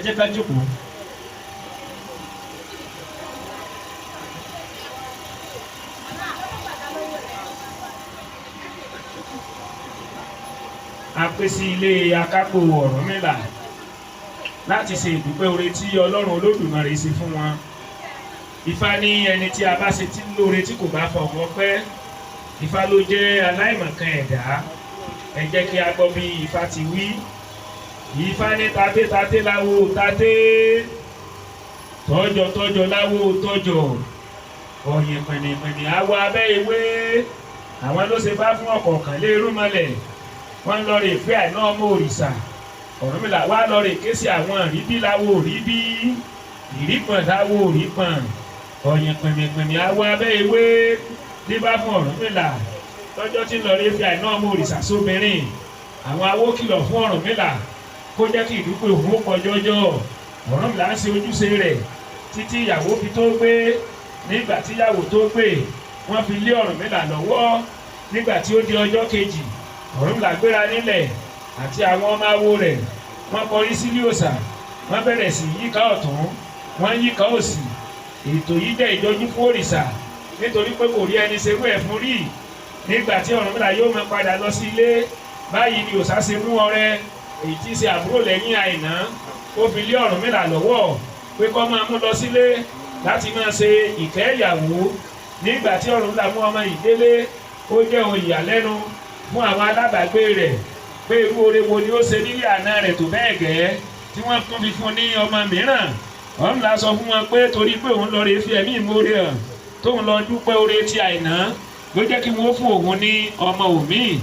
jẹ́ ká jókòó. A pè sí ilé akápò Ọ̀rúnmìlà láti ṣe ìdúpẹ́ oore tí Ọlọ́run Olódùmarè ṣe fún wọn. Ifá ní ẹni tí a bá ṣe tí lóore tí kò bá fọwọ́ ọpẹ́, Ifá ló jẹ́ aláìmọ̀kan ẹ̀dá. Ẹ jẹ́ kí a gbọ́ bí Ifá ti wí. Ifá ní taté taté láwo taté, tọ́jọ́ tọ́jọ́ láwo tọ́jọ́, ọ̀yìn pẹ̀nìpẹ̀nì àwọ̀ abẹ́ ewé. Àwọn ló ṣe bá fún ọ̀kọ̀ọ̀kan lé irúnmọlẹ̀. Wọ́n lọ rè pé àìná ọmọ òrìṣà. Ọ̀rúnmìlà wá lọ rè ké sí àwọn ìríbí láwo ìríbí, ìrípọ̀n láwo ìrípọ̀n, ọ̀yìn pẹ̀nìpẹ̀nì àwọ̀ abẹ́ ewé. Díbá fún Ọ̀rúnmìlà lọ́jọ́ tí ń lọ rè pé àìná ọmọ òrìṣà sóbìnrin. Àwọn awó kìlọ̀ fún Ọ̀rúnmìlà kó jẹ́ kí ìdúpẹ́ òun ó pọ̀ jọjọ. Ọ̀rúnmìlà ń ṣe ojúṣe rẹ̀ títí ìyàwó fi tó gbé. Nígbà tí ìyàwó tó gbé, wọ́n fi lé Ọ̀rúnmìlà lọ́wọ́. Nígbà tí ó di ọjọ́ kejì, Ọ̀rúnmìlà gbéra nílẹ̀ àti àwọn ọmọ awo rẹ̀. Wọ́n kọrí sílé òòṣà. Wọ́n bẹ̀rẹ̀ sí yíká ọ̀tún, wọ́n yíká òsì. Ètò yìí jẹ́ ìjọjú fún òrìṣà nítorí pé kò rí ẹni ṣerú ẹ̀ fún rí. Nígbà tí Ọ̀rúnmìlà yóò máa padà lọ sí ilé, báyìí ni òòṣà ṣe mú ọrẹ èyí tí í ṣe àbúrò lẹ́yìn Àìná. Ó fi lé Ọ̀rúnmìlà lọ́wọ́ pé kó máa mú lọ sílé láti máa ṣe ìkẹ́ ìyàwó. Nígbà tí Ọ̀rúnmìlà mú ọmọ yìí délé, ó jẹ́ ohun ìyàlẹ́nu fún àwọn alábàágbé rẹ̀ pé irú oore wo ni ó ṣe nílé àná rẹ̀ tó bẹ́ẹ̀ gẹ́ tí wọ́n tún fi fún ní ọmọ mìíràn. Ọ̀rúnmìlà sọ fún wọn pé torí pé òun lọ rè fi ẹ̀mí ìmoore hàn tóun lọ dúpẹ́ oore ti Àìná ló jẹ́ kí wọ́n fún òun ní ọmọ òmíì.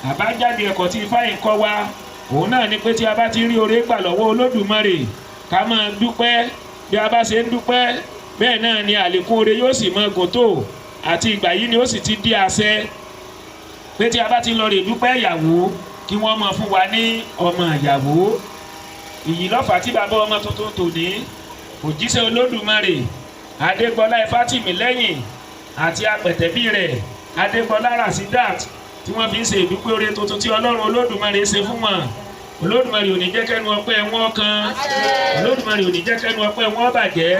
Àbájáde ẹ̀kọ́ tí Ifá yìí kọ́ wa òun náà ni pé tí a bá ti rí oore gbà lọ́wọ́ Olódùmarè ká máa dúpẹ́. Bí a bá ṣe ń dúpẹ́ bẹ́ẹ̀ náà ni àlékún oore yóò sì máa gùn tó, àti ìgbà yìí ni ó sì ti di àṣẹ pé tí a bá ti lọ rè dúpẹ́ ìyàwó kí wọ́n máa fún wa ní ọmọ ìyàwó. Ìyí lọ́fà tí bàbá ọmọ tuntun tòní òjíṣẹ́ Olódùmarè Adégbọlá Ifátìmílẹ́yìn àti apẹ̀tẹ̀bí rẹ̀ Adégbọlá Rasidat tí wọ́n fi ń ṣe ìdúpẹ́ oore tuntun tí Ọlọ́run Olódùmarè ṣe fún wọn. Olódùmarè ò ní jẹ́ kẹ́nu ọpẹ́ wọn kan. Olódùmarè ò ní jẹ́ kẹ́nu ọpẹ́ wọn bàjẹ́.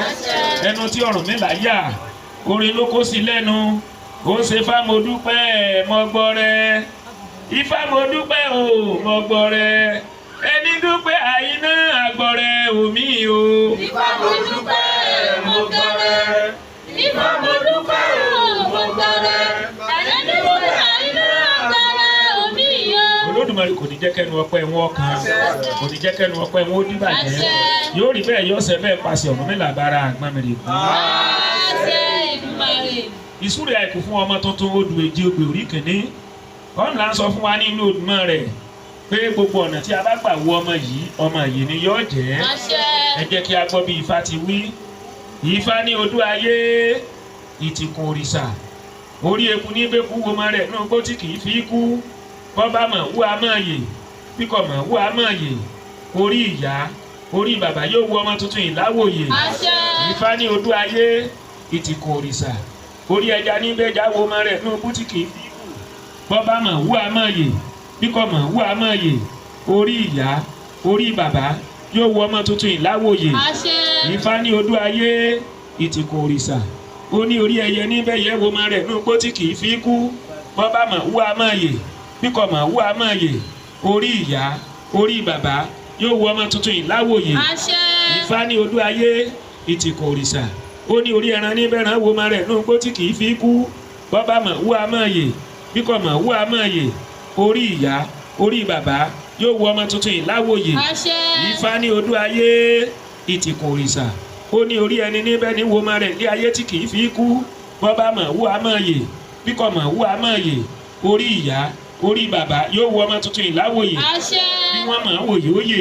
Ẹnu tí Ọ̀rúnmìlà yà orin ló kó sí lẹ́nu. Ó ṣe Ifá mo dúpẹ́ mo gbọ́ rẹ, Ifá mo dúpẹ́ o mo gbọ́ rẹ, ẹni dúpẹ́ Àìná àgbọ̀ rẹ omi o. Ifá mo dúpẹ́ mo gbọ́ rẹ, Ifá mo dúpẹ́ o mo gbọ́ rẹ, ẹni dúpẹ́ Àìná àgbọ̀ rẹ omi o. Olódùmarè kò ní jẹ́ kẹ́nu ọpẹ́ wọn kan, kò ní jẹ́ kẹ́nu ọpẹ́ wọn ó dìbàjẹ́. Yóò rí bẹ́ẹ̀ yóò ṣe bẹ́ẹ̀ pàṣẹ Ọ̀rúnmìlà bára àgbọ̀nmìrì kú. Ìsúre àìkú fún ọmọ tuntun odù èjì ogbè orí kìíní. Ọ̀nà sọ fún wa nínú Odùmọ̀ rẹ̀ pé gbogbo ọ̀nà tí a bá gbà wo ọmọ yìí ni yóò jẹ́. Ẹ jẹ́ kí a gbọ́ bí Ifá ti wí. Ifá ní odú ayé ìtìkùn òrìṣà, orí eku ní bẹ́kú wo ọmọ rẹ̀ náà gbó tí kì í fi kú. Bọ́ bá mọ̀ wú a máa yè, bí kò mọ̀ wú a máa yè. Orí ìyá orí bàbá yóò wo ọmọ tuntun ìláwòye. Ifá ní odú ayé ìtìkùn òrìṣà, orí ẹja ní bẹ́jà wo ọmọ rẹ̀ náà bú tí kì í fi kú. Bọ́ bá mọ̀ wú a máa yè, bí kò mọ̀ wú a máa yè. Orí ìyá orí bàbá yóò wo ọmọ tuntun ìláwòye. Ifá ní odú ayé ìtìkùn òrìṣà, ó ní orí ẹyẹ ní bẹ́yẹ wo ọmọ rẹ̀ náà bó tí kì í fi kú. Bọ́ bá mọ̀ wú a máa yè, bí kò mọ̀ wú a máa yè. Orí ìyá orí bàbá yóò wo ọmọ tuntun ìláwòye. Ifá ní odú ayé ìtìkùn òrìṣà, ó ní orí ẹran ní bẹ́ràn wo ọmọ rẹ̀ náà gbó tí kì í fi kú. Bọ́ bá mọ̀ wú a máa yè, bí kò mọ̀ wú a máa yè. Orí ìyá orí bàbá yóò wo ọmọ tuntun ìláwòye. Ifá ní odú ayé ìtìkùn òrìṣà, ó ní orí ẹni níbẹ̀ ní wo ọmọ rẹ̀ ní ayé tí kì í fi kú. Bọ́ bá mọ̀ wú a máa yè, bí kò mọ̀ wú a máa yè. Orí ìyá orí bàbá yóò wo ọmọ tuntun ìláwòye. Bí wọ́n mọ̀ wòye ó yè.